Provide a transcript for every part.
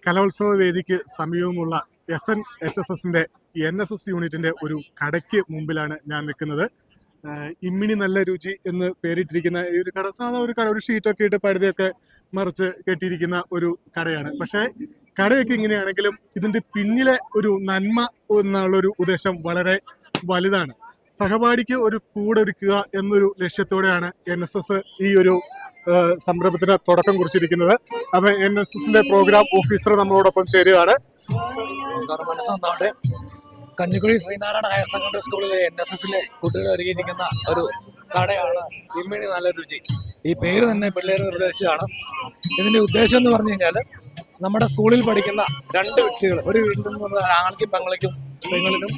കലോത്സവ വേദിക്ക് സമീപമുള്ള SNHSSന്റെ NSS യൂണിറ്റിന്റെ ഒരു കടയ്ക്ക് മുമ്പിലാണ് ഞാൻ നിൽക്കുന്നത്. ഇമ്മിണി നല്ല രുചി എന്ന് പേരിട്ടിരിക്കുന്ന ഈ ഒരു കട സാധാ ഒരു കട, ഒരു ഷീറ്റൊക്കെ ഇട്ട് പഴുതയൊക്കെ മറിച്ച് കെട്ടിയിരിക്കുന്ന ഒരു കടയാണ്. പക്ഷേ കടയൊക്കെ ഇങ്ങനെയാണെങ്കിലും ഇതിന്റെ പിന്നിലെ ഒരു നന്മ എന്നുള്ളൊരു ഉദ്ദേശം വളരെ വലുതാണ്. സഹപാഠിക്ക് ഒരു കൂടൊരുക്കുക എന്നൊരു ലക്ഷ്യത്തോടെയാണ് NSS ഈ ഒരു സംരംഭത്തിന് തുടക്കം കുറിച്ചിരിക്കുന്നത്. അപ്പൊ NSSന്റെ പ്രോഗ്രാം ഓഫീസർ നമ്മളോടൊപ്പം ചേരുകയാണ്. കഞ്ഞിക്കുഴി ശ്രീനാരായണ ഹയർ സെക്കൻഡറി സ്കൂളിലെ NSSലെ കുട്ടികൾ ഒരുക്കിയിരിക്കുന്ന ഒരു കടയാണ് ഇമ്മിണി നല്ല രുചി. ഈ പേര് തന്നെ പിള്ളേർ നിർദ്ദേശിച്ചാണ്. ഇതിന്റെ ഉദ്ദേശം എന്ന് പറഞ്ഞു കഴിഞ്ഞാൽ, നമ്മുടെ സ്കൂളിൽ പഠിക്കുന്ന രണ്ട് വ്യക്തികൾ, ഒരു വീട്ടിൽ നിന്ന് ആണിക്കും പെങ്ങളിനും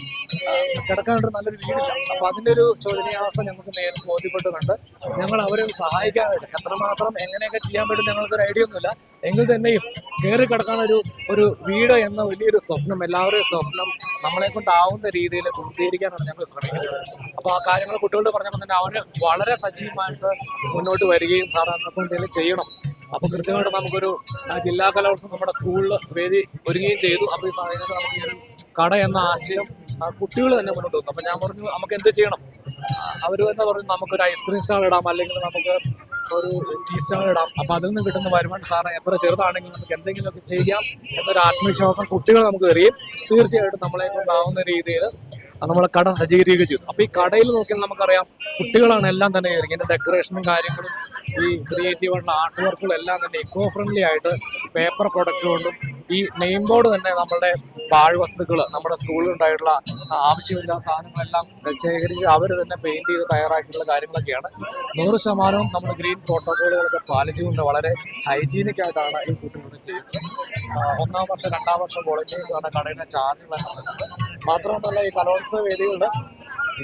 കിടക്കാനായിട്ട് നല്ലൊരു വീടില്ല. അപ്പൊ അതിന്റെ ഒരു ശോചനീയാവസ്ഥ ഞങ്ങൾക്ക് നേരിട്ട് ബോധ്യപ്പെട്ടുന്നുണ്ട്. ഞങ്ങൾ അവരെ സഹായിക്കാനായിട്ട് എത്രമാത്രം എങ്ങനെയൊക്കെ ചെയ്യാൻ പറ്റും ഞങ്ങൾക്കൊരു ഐഡിയ ഒന്നുമില്ല. എങ്കിൽ തന്നെയും കയറി കിടക്കാനൊരു വീട് എന്ന വലിയൊരു സ്വപ്നം, എല്ലാവരുടെയും സ്വപ്നം നമ്മളെ കൊണ്ടാവുന്ന രീതിയിൽ പൂർത്തീകരിക്കാനാണ് ഞങ്ങൾ ശ്രമിക്കുന്നത്. അപ്പോൾ ആ കാര്യങ്ങൾ കുട്ടികളോട് പറഞ്ഞപ്പോൾ തന്നെ അവർ വളരെ സജീവമായിട്ട് മുന്നോട്ട് വരികയും സാധാരണ എന്തെങ്കിലും ചെയ്യണം. അപ്പോൾ കൃത്യമായിട്ട് നമുക്കൊരു ജില്ലാ കലോത്സവം നമ്മുടെ സ്കൂളിൽ വേദി ഒരുങ്ങുകയും ചെയ്തു. അപ്പോൾ ഈ സാഹചര്യത്തിൽ നമുക്ക് ഈ ഒരു കട എന്ന ആശയം കുട്ടികൾ തന്നെ മുന്നോട്ട് വന്നു. അപ്പം ഞാൻ പറഞ്ഞു, നമുക്ക് എന്ത് ചെയ്യണം? അവർ തന്നെ പറഞ്ഞു, നമുക്കൊരു ഐസ്ക്രീം സ്റ്റാൾ ഇടാം, അല്ലെങ്കിൽ നമുക്ക് ഒരു ടീ സ്റ്റാൾ ഇടാം. അപ്പം അതിൽ നിന്ന് കിട്ടുന്ന വരുമാനം സാറേ എത്ര ചെറുതാണെങ്കിലും നമുക്ക് എന്തെങ്കിലുമൊക്കെ ചെയ്യാം എന്നൊരു ആത്മവിശ്വാസം കുട്ടികൾ നമുക്ക് തരികയും തീർച്ചയായിട്ടും നമ്മളെ കൊണ്ടാവുന്ന രീതിയിൽ നമ്മളെ കട സജ്ജീകരിക്കുകയും ചെയ്തു. അപ്പോൾ ഈ കടയിൽ നോക്കിയാൽ നമുക്കറിയാം, കുട്ടികളാണ് എല്ലാം തന്നെ ഇങ്ങനെ ഡെക്കറേഷനും കാര്യങ്ങളും ഈ ക്രിയേറ്റീവ് ആയിട്ടുള്ള ആർട്ട് വർക്കുകളും എല്ലാം തന്നെ ഇക്കോ ഫ്രണ്ട്ലി ആയിട്ട് പേപ്പർ പ്രൊഡക്റ്റ് കൊണ്ടും ഈ നെയിം ബോർഡ് തന്നെ നമ്മളുടെ പാഴ്വസ്തുക്കൾ, നമ്മുടെ സ്കൂളിൽ ഉണ്ടായിട്ടുള്ള ആവശ്യമില്ലാത്ത സാധനങ്ങളെല്ലാം ശേഖരിച്ച് അവർ തന്നെ പെയിന്റ് ചെയ്ത് തയ്യാറാക്കിയിട്ടുള്ള കാര്യങ്ങളൊക്കെയാണ്. 100% നമ്മൾ ഗ്രീൻ പ്രോട്ടോകോളുകളൊക്കെ പാലിച്ചുകൊണ്ട് വളരെ ഹൈജീനിക് ആയിട്ടാണ് ഈ കുട്ടികൾ ചെയ്യുന്നത്. 1ാം വർഷം 2ാം വർഷം വോളണ്ടിയേഴ്സാണ് കടയുടെ ചാർജുകളെല്ലാം വരുന്നത്. മാത്രമല്ല, ഈ കലോത്സവ വേദികളുടെ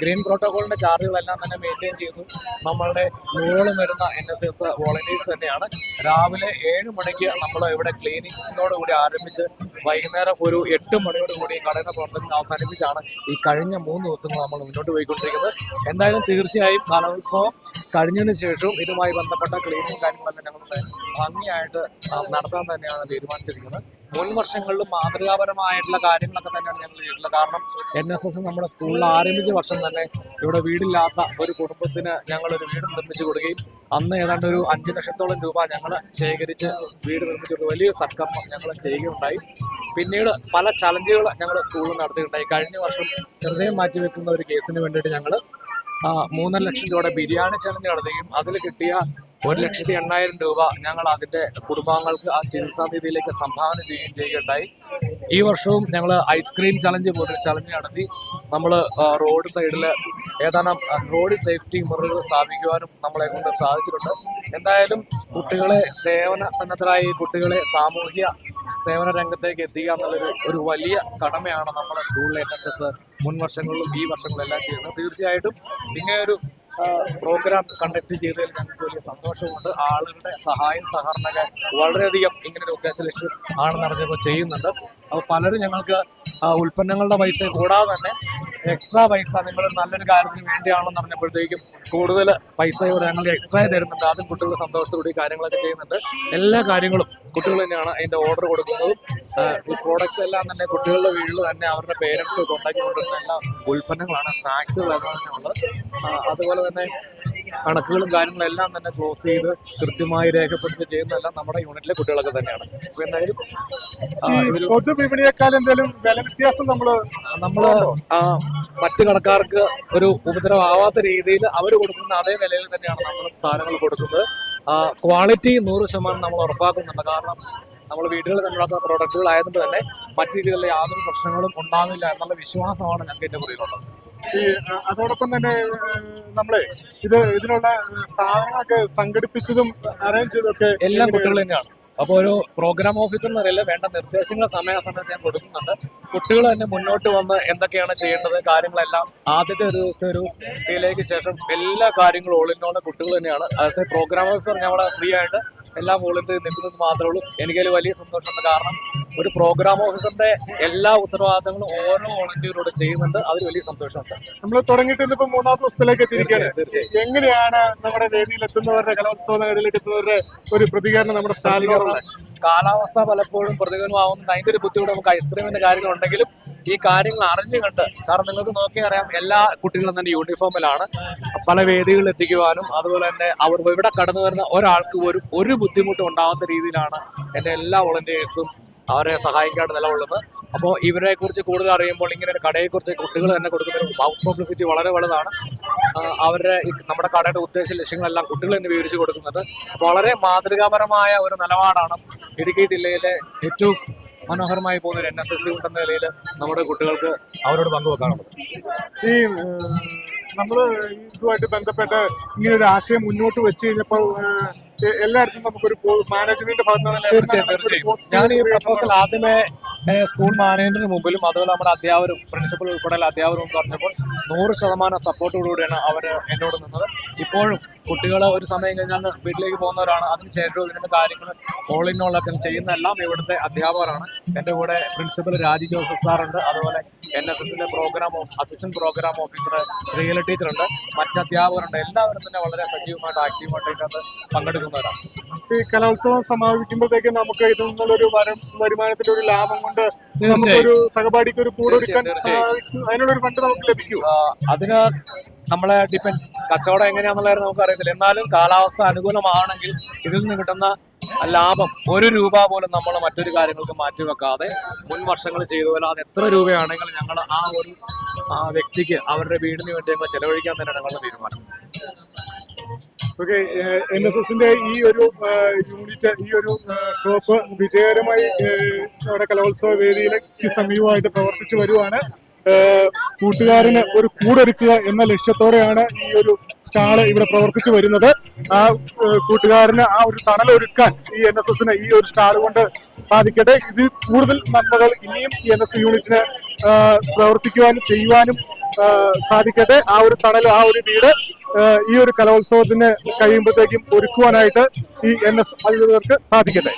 ഗ്രീൻ പ്രോട്ടോകോളിന്റെ ചാർജുകളെല്ലാം തന്നെ മെയിൻറ്റെയിൻ ചെയ്തു. നമ്മളുടെ 100 വരുന്ന NSS വോളണ്ടിയേഴ്സ് തന്നെയാണ്. രാവിലെ 7 മണിക്ക് നമ്മൾ ഇവിടെ ക്ലീനിങ്ങിനോടുകൂടി ആരംഭിച്ച് വൈകുന്നേരം ഒരു 8 മണിയോടുകൂടി കടയുടെ പ്രവർത്തനം അവസാനിപ്പിച്ചാണ് ഈ കഴിഞ്ഞ 3 ദിവസങ്ങൾ നമ്മൾ മുന്നോട്ട് പോയിക്കൊണ്ടിരിക്കുന്നത്. എന്തായാലും തീർച്ചയായും കലോത്സവം കഴിഞ്ഞതിന് ശേഷവും ഇതുമായി ബന്ധപ്പെട്ട ക്ലീനിങ് കാര്യങ്ങളെല്ലാം ഞങ്ങൾ ഭംഗിയായിട്ട് നടത്താൻ തന്നെയാണ് തീരുമാനിച്ചിരിക്കുന്നത്. മുൻ വർഷങ്ങളിലും മാതൃകാപരമായിട്ടുള്ള കാര്യങ്ങളൊക്കെ തന്നെയാണ് ഞങ്ങൾ ചെയ്തിട്ടുള്ളത്. കാരണം NSS നമ്മുടെ സ്കൂളിൽ ആരംഭിച്ച വർഷം തന്നെ ഇവിടെ വീടില്ലാത്ത ഒരു കുടുംബത്തിന് ഞങ്ങളൊരു വീട് നിർമ്മിച്ചു കൊടുക്കുകയും അന്ന് ഏതാണ്ട് ഒരു 5 ലക്ഷത്തോളം രൂപ ഞങ്ങൾ ശേഖരിച്ച് വീട് നിർമ്മിച്ചു കൊടുത്ത് വലിയ സത്കർമ്മം ഞങ്ങൾ ചെയ്യുകയുണ്ടായി. പിന്നീട് പല ചലഞ്ചുകൾ ഞങ്ങളുടെ സ്കൂളിൽ നടത്തുകയുണ്ടായി. കഴിഞ്ഞ വർഷം ഹൃദയം മാറ്റിവെക്കുന്ന ഒരു കേസിന് വേണ്ടിയിട്ട് ഞങ്ങൾ 3.5 ലക്ഷം രൂപയുടെ ബിരിയാണി ചലഞ്ച് നടത്തുകയും അതിൽ കിട്ടിയ 1,80,000 രൂപ ഞങ്ങൾ അതിന്റെ കുടുംബാംഗങ്ങൾക്ക് ആ ചികിത്സാ നിധിയിലേക്ക് സംഭാവന ചെയ്യുകയുണ്ടായി. ഈ വർഷവും ഞങ്ങൾ ഐസ്ക്രീം ചലഞ്ച് പോലൊരു ചലഞ്ച് നടത്തി. നമ്മൾ റോഡ് സൈഡിൽ ഏതാനും റോഡ് സേഫ്റ്റി മുറികൾ സ്ഥാപിക്കുവാനും നമ്മളെ കൊണ്ട് സാധിച്ചിട്ടുണ്ട്. എന്തായാലും കുട്ടികളെ സേവന സന്നദ്ധരായി കുട്ടികളെ സാമൂഹ്യ സേവന രംഗത്തേക്ക് എത്തിക്കുക എന്നുള്ളൊരു വലിയ കടമയാണ് നമ്മുടെ സ്കൂളിലെ NSS മുൻ വർഷങ്ങളിലും ഈ വർഷങ്ങളെല്ലാം ചെയ്യുന്നത്. തീർച്ചയായിട്ടും ഇങ്ങനെയൊരു പ്രോഗ്രാം കണ്ടക്ട് ചെയ്തതിൽ ഞങ്ങൾക്ക് വലിയ സന്തോഷമുണ്ട്. ആളുകളുടെ സഹായം സഹകരണമൊക്കെ വളരെയധികം ഇങ്ങനൊരു ഉദ്ദേശ ലക്ഷ്യം ആണെന്ന് അറിഞ്ഞപ്പോൾ ചെയ്യുന്നുണ്ട്. അപ്പോൾ പലരും ഞങ്ങൾക്ക് ഉൽപ്പന്നങ്ങളുടെ പൈസ കൂടാതെ തന്നെ എക്സ്ട്രാ പൈസ നിങ്ങൾ നല്ലൊരു കാര്യത്തിന് വേണ്ടിയാണെന്ന് അറിഞ്ഞപ്പോഴത്തേക്കും കൂടുതൽ പൈസ ഇവിടെ ഞങ്ങൾക്ക് എക്സ്ട്രാ തരുന്നുണ്ട്. അതും കുട്ടികൾ സന്തോഷത്തോടെ കാര്യങ്ങളൊക്കെ ചെയ്യുന്നുണ്ട്. എല്ലാ കാര്യങ്ങളും കുട്ടികൾ തന്നെയാണ് അതിൻ്റെ ഓർഡർ കൊടുക്കുന്നതും. ഈ പ്രോഡക്റ്റ്സ് എല്ലാം തന്നെ കുട്ടികളുടെ വീട്ടിൽ തന്നെ അവരുടെ പേരൻസ് ഉണ്ടാക്കി കൊണ്ടുവരുന്ന എല്ലാ ഉൽപ്പന്നങ്ങളാണ്, സ്നാക്സുകളെല്ലാം തന്നെ ഉള്ളത്. അതുപോലെ തന്നെ കണക്കുകളും കാര്യങ്ങളും എല്ലാം തന്നെ ക്ലോസ് ചെയ്ത് കൃത്യമായി രേഖപ്പെടുത്തി ചെയ്യുന്നതെല്ലാം നമ്മുടെ യൂണിറ്റിലെ കുട്ടികളൊക്കെ തന്നെയാണ്. അപ്പോൾ എന്തായാലും പൊതുവിപണിയേക്കാൾ എന്തെങ്കിലും വില വ്യത്യാസം നമ്മൾ മറ്റു കടക്കാർക്ക് ഒരു ഉപദ്രവമാവാത്ത രീതിയിൽ അവർ കൊടുക്കുന്ന അതേ വിലയിൽ തന്നെയാണ് നമ്മൾ സാധനങ്ങൾ കൊടുക്കുന്നത്. ക്വാളിറ്റി 100% നമ്മൾ ഉറപ്പാക്കുന്നുണ്ട്. കാരണം നമ്മൾ വീടുകളിൽ തന്നെയുള്ള പ്രോഡക്റ്റുകളായതുകൊണ്ട് തന്നെ മറ്റു രീതിയിലുള്ള യാതൊരു പ്രശ്നങ്ങളും ഉണ്ടാവില്ല എന്നുള്ള വിശ്വാസമാണ് ഞങ്ങൾക്ക് ഇതിന്റെ പുറകിലുള്ളത്. അതോടൊപ്പം തന്നെ നമ്മളെ ഇതിനുള്ള സാധനങ്ങളൊക്കെ സംഘടിപ്പിച്ചതും അറേഞ്ച് ചെയ്തൊക്കെ എല്ലാം കുട്ടികൾ തന്നെയാണ്. അപ്പോൾ ഒരു പ്രോഗ്രാം ഓഫീസർ എന്ന് പറയില്ല, വേണ്ട നിർദ്ദേശങ്ങൾ സമയാസമയത്ത് ഞാൻ കൊടുക്കുന്നുണ്ട്. കുട്ടികൾ തന്നെ മുന്നോട്ട് വന്ന് എന്തൊക്കെയാണ് ചെയ്യേണ്ടത് കാര്യങ്ങളെല്ലാം ആദ്യത്തെ ഒരു ദിവസത്തെ ഒരു ഡേയിലേക്ക് ശേഷം എല്ലാ കാര്യങ്ങളും ഓളിനോടെ കുട്ടികൾ തന്നെയാണ്. ആസ് എ പ്രോഗ്രാം ഓഫീസർ ഞാൻ അവിടെ ഫ്രീ ആയിട്ട് എല്ലാം വോളണ്ടിയർ നിൽക്കുന്നത് മാത്രമേ ഉള്ളൂ. എനിക്കതിൽ വലിയ സന്തോഷമുണ്ട്. കാരണം ഒരു പ്രോഗ്രാം ഓഫീസറിന്റെ എല്ലാ ഉത്തരവാദിത്തങ്ങളും ഓരോ വോളണ്ടിയറോട് ചെയ്യുന്നുണ്ട്. അതിൽ വലിയ സന്തോഷമുണ്ട്. നമ്മൾ തുടങ്ങിയിട്ട് ഇന്നിപ്പോ 3ാമത്തെ ദിവസത്തിലേക്ക് എത്തിയിരിക്കുകയാണ്. തീർച്ചയായും എങ്ങനെയാണ് നമ്മുടെ വേദിയിൽ എത്തുന്നവരുടെ, കലോത്സവ വേദിയിലേക്ക് എത്തുന്നവരുടെ ഒരു പ്രതികരണം നമ്മുടെ സ്റ്റാലിനോട്? കാലാവസ്ഥ പലപ്പോഴും പ്രതികൂലമാവുന്ന അതിന്റെ ഒരു ബുദ്ധിമുട്ട് നമുക്ക് ഐസ്ക്രീമിന്റെ കാര്യങ്ങളുണ്ടെങ്കിലും ഈ കാര്യങ്ങൾ അറിഞ്ഞു കണ്ട്, കാരണം നിങ്ങൾക്ക് നോക്കി അറിയാം എല്ലാ കുട്ടികളും തന്നെ യൂണിഫോമിലാണ്, പല വേദികളിൽ എത്തിക്കുവാനും അതുപോലെ തന്നെ അവർ ഇവിടെ കടന്നു വരുന്ന ഒരാൾക്ക് ഒരു ബുദ്ധിമുട്ടും ഉണ്ടാകാത്ത രീതിയിലാണ് എൻ്റെ എല്ലാ വോളണ്ടിയേഴ്സും അവരെ സഹായിക്കാണ്ട് നിലകൊള്ളുന്നത്. അപ്പോൾ ഇവരെ കുറിച്ച് കൂടുതൽ അറിയുമ്പോൾ ഇങ്ങനെ ഒരു കടയെക്കുറിച്ച് കുട്ടികൾ തന്നെ കൊടുക്കുന്ന ഒരു മൗത്ത് പബ്ലിസിറ്റി വളരെ വലുതാണ്. അവരുടെ നമ്മുടെ കടയുടെ ഉദ്ദേശ ലക്ഷ്യങ്ങളെല്ലാം കുട്ടികൾ തന്നെ വിവരിച്ചു കൊടുക്കുന്നത്. വളരെ മാതൃകാപരമായ ഒരു നിലപാടാണ് ഇടുക്കി ജില്ലയിലെ ഏറ്റവും മനോഹരമായി പോകുന്ന ഒരു NSS യൂണിറ്റ് എന്ന നിലയിൽ നമ്മുടെ കുട്ടികൾക്ക് അവരോട് പങ്കുവെക്കാനുള്ളത്. ഈ നമ്മള് ഇതുമായിട്ട് ബന്ധപ്പെട്ട് ഇങ്ങനെ ഒരു ആശയം മുന്നോട്ട് വെച്ച് കഴിഞ്ഞപ്പോൾ എല്ലായിടത്തും നമുക്കൊരു മാനേജ്മെന്റ് തീർച്ചയായും ഞാൻ ഈ പ്രപ്പോസൽ ആദ്യമേ സ്കൂൾ മാനേജറിന് മുമ്പിലും അതുപോലെ നമ്മുടെ അധ്യാപകരും പ്രിൻസിപ്പൽ ഉൾപ്പെടെയുള്ള അധ്യാപകരും പറഞ്ഞപ്പോൾ 100% സപ്പോർട്ടോടുകൂടിയാണ് അവർ എന്നോട് നിന്നത്. ഇപ്പോഴും കുട്ടികൾ ഒരു സമയം കഴിഞ്ഞാൽ വീട്ടിലേക്ക് പോകുന്നവരാണ്. അതിനുശേഷം ഇതിന്റെ കാര്യങ്ങൾ ഓളിനോളൊക്കെ ചെയ്യുന്ന എല്ലാം ഇവിടുത്തെ അധ്യാപകരാണ്. എൻ്റെ കൂടെ പ്രിൻസിപ്പൽ രാജി ജോസഫ് സാറുണ്ട്, അതുപോലെ NSSന്റെ അസിസ്റ്റന്റ് പ്രോഗ്രാം ഓഫീസർ ശ്രീല ടീച്ചറുണ്ട്, മറ്റ് അധ്യാപകരുണ്ട്. എല്ലാവരും തന്നെ വളരെ സജീവമായിട്ട് ആക്റ്റീവായിട്ട് ഇതിനകത്ത് പങ്കെടുക്കുന്നവരാണ്. ഈ കലോത്സവം സമാപിക്കുമ്പോഴത്തേക്ക് നമുക്ക് ഇതിൽ നിന്നുള്ളൊരു വരുമാനത്തിന്റെ ഒരു ലാഭം കൊണ്ട് നമുക്കൊരു സഹപാഠിക്ക് ഒരു കൂടെ ഒരുക്കാൻ അതിനുള്ളൊരു ഫണ്ട് നമുക്ക് ലഭിക്കും. അതിന് നമ്മളെ ഡിപ്പെൻസ് കച്ചവടം എങ്ങനെയാണെന്നുള്ളത് നമുക്ക് അറിയത്തില്ല. എന്നാലും കാലാവസ്ഥ അനുകൂലമാണെങ്കിൽ ഇതിൽ നിന്ന് കിട്ടുന്ന ലാഭം 1 രൂപ പോലും നമ്മൾ മറ്റൊരു കാര്യങ്ങൾക്ക് മാറ്റിവെക്കാതെ മുൻ വർഷങ്ങൾ ചെയ്തുപോലെ അത് എത്ര രൂപയാണെങ്കിലും ഞങ്ങൾ ആ ഒരു വ്യക്തിക്ക് അവരുടെ വീടിന് വേണ്ടി ഞങ്ങൾ ചെലവഴിക്കാൻ തന്നെയാണ് ഞങ്ങളുടെ തീരുമാനം. ഓക്കെ, NSSന്റെ ഈ ഒരു യൂണിറ്റ്, ഈ ഒരു ഷോപ്പ് വിജയകരമായി നമ്മുടെ കലോത്സവ വേദിയിലേക്ക് സമീപമായിട്ട് പ്രവർത്തിച്ചു വരുവാണ്. കൂട്ടുകാരന് ഒരു കൂടൊരുക്കുക എന്ന ലക്ഷ്യത്തോടെയാണ് ഈ ഒരു സ്റ്റാള് ഇവിടെ പ്രവർത്തിച്ചു വരുന്നത്. ആ കൂട്ടുകാരന് ആ ഒരു തണലൊരുക്കാൻ ഈ NSSന് ഈ ഒരു സ്റ്റാള് കൊണ്ട് സാധിക്കട്ടെ. ഇതിൽ കൂടുതൽ നന്മകൾ ഇനിയും ഈ NSS യൂണിറ്റിന് പ്രവർത്തിക്കുവാനും ചെയ്യുവാനും സാധിക്കട്ടെ. ആ ഒരു തണൽ, ആ ഒരു വീട് ഈ ഒരു കലോത്സവത്തിന് കഴിയുമ്പോഴത്തേക്കും ഒരുക്കുവാനായിട്ട് ഈ NS അധികൃതർക്ക് സാധിക്കട്ടെ.